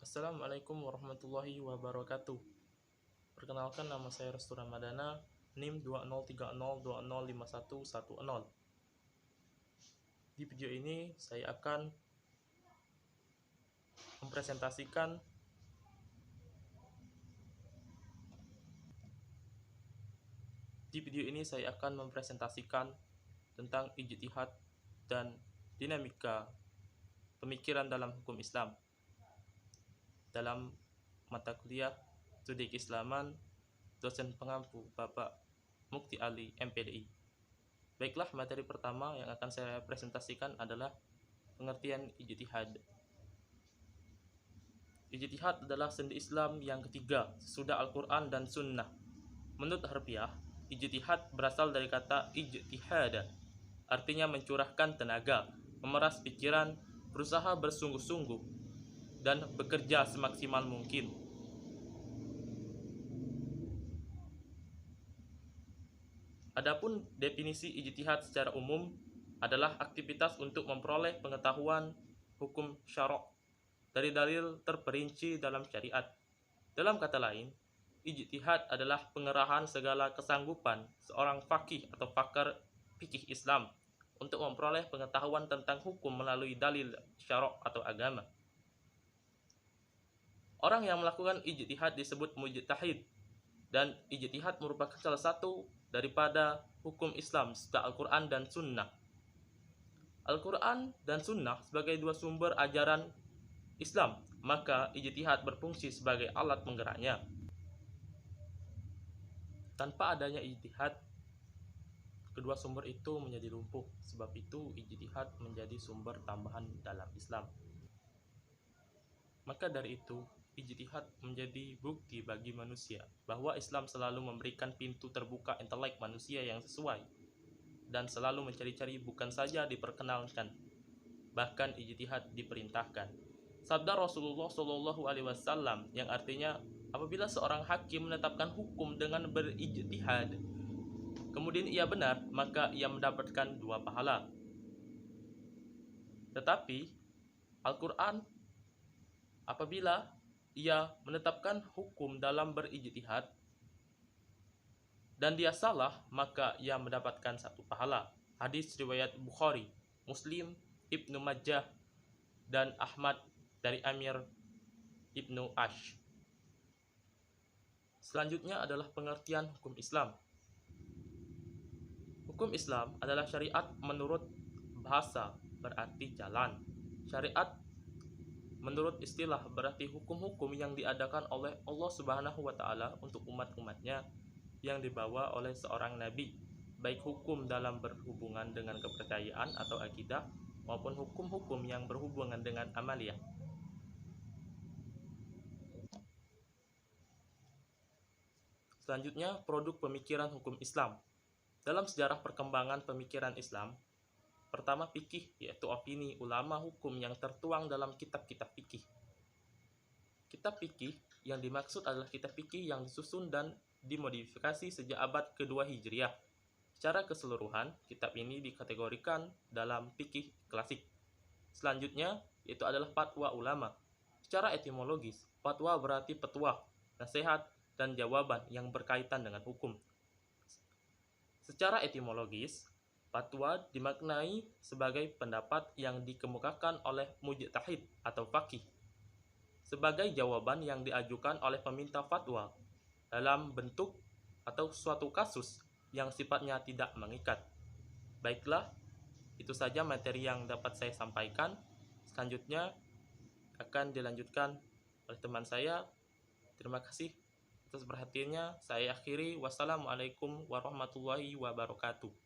Assalamualaikum warahmatullahi wabarakatuh. Perkenalkan, nama saya Restu Ramadana, NIM 2030205110. Di video ini saya akan mempresentasikan tentang ijtihad dan dinamika pemikiran dalam hukum Islam dalam mata kuliah Studi Keislaman dosen pengampu Bapak Mukti Ali MPDI. Baiklah, materi pertama yang akan saya presentasikan adalah pengertian ijtihad. Ijtihad adalah sendi Islam yang ketiga sesudah Al-Quran dan Sunnah. Menurut harfiah, ijtihad berasal dari kata ijtihada, artinya mencurahkan tenaga, memeras pikiran, berusaha bersungguh-sungguh, dan bekerja semaksimal mungkin. Adapun definisi ijtihad secara umum adalah aktivitas untuk memperoleh pengetahuan hukum syara' dari dalil terperinci dalam syariat. Dalam kata lain, ijtihad adalah pengerahan segala kesanggupan seorang faqih atau pakar fikih Islam untuk memperoleh pengetahuan tentang hukum melalui dalil syara' atau agama. Orang yang melakukan ijtihad disebut mujtahid, dan ijtihad merupakan salah satu daripada hukum Islam setelah Al-Quran dan Sunnah. Al-Quran dan Sunnah sebagai dua sumber ajaran Islam, maka ijtihad berfungsi sebagai alat penggeraknya. Tanpa adanya ijtihad, kedua sumber itu menjadi lumpuh. Sebab itu ijtihad menjadi sumber tambahan dalam Islam. Maka dari itu, ijtihad menjadi bukti bagi manusia bahwa Islam selalu memberikan pintu terbuka intelek manusia yang sesuai dan selalu mencari-cari, bukan saja diperkenalkan, bahkan ijtihad diperintahkan. Sabda Rasulullah SAW yang artinya, apabila seorang hakim menetapkan hukum dengan berijtihad, kemudian ia benar, maka ia mendapatkan 2 pahala. Tetapi Al-Quran, apabila ia menetapkan hukum dalam berijtihad dan dia salah, maka ia mendapatkan 1 pahala. Hadis riwayat Bukhari, Muslim, Ibnu Majah, dan Ahmad dari Amir Ibnu Ash. Selanjutnya adalah pengertian hukum Islam. Hukum Islam adalah syariat menurut bahasa, berarti jalan. Syariat menurut istilah berarti hukum-hukum yang diadakan oleh Allah Subhanahu wa Ta'ala untuk umat-umatnya yang dibawa oleh seorang nabi, baik hukum dalam berhubungan dengan kepercayaan atau akidah maupun hukum-hukum yang berhubungan dengan amaliyah. Selanjutnya, produk pemikiran hukum Islam. Dalam sejarah perkembangan pemikiran Islam, pertama fikih, yaitu opini ulama hukum yang tertuang dalam kitab-kitab fikih. Kitab fikih yang dimaksud adalah kitab fikih yang disusun dan dimodifikasi sejak abad kedua Hijriah. Secara keseluruhan, kitab ini dikategorikan dalam fikih klasik. Selanjutnya, yaitu adalah fatwa ulama. Secara etimologis, fatwa berarti petuah, nasihat, dan jawaban yang berkaitan dengan hukum. Secara etimologis, fatwa dimaknai sebagai pendapat yang dikemukakan oleh mujtahid atau faqih sebagai jawaban yang diajukan oleh peminta fatwa dalam bentuk atau suatu kasus yang sifatnya tidak mengikat. Baiklah, itu saja materi yang dapat saya sampaikan. Selanjutnya akan dilanjutkan oleh teman saya. Terima kasih atas perhatiannya. Saya akhiri. Wassalamualaikum warahmatullahi wabarakatuh.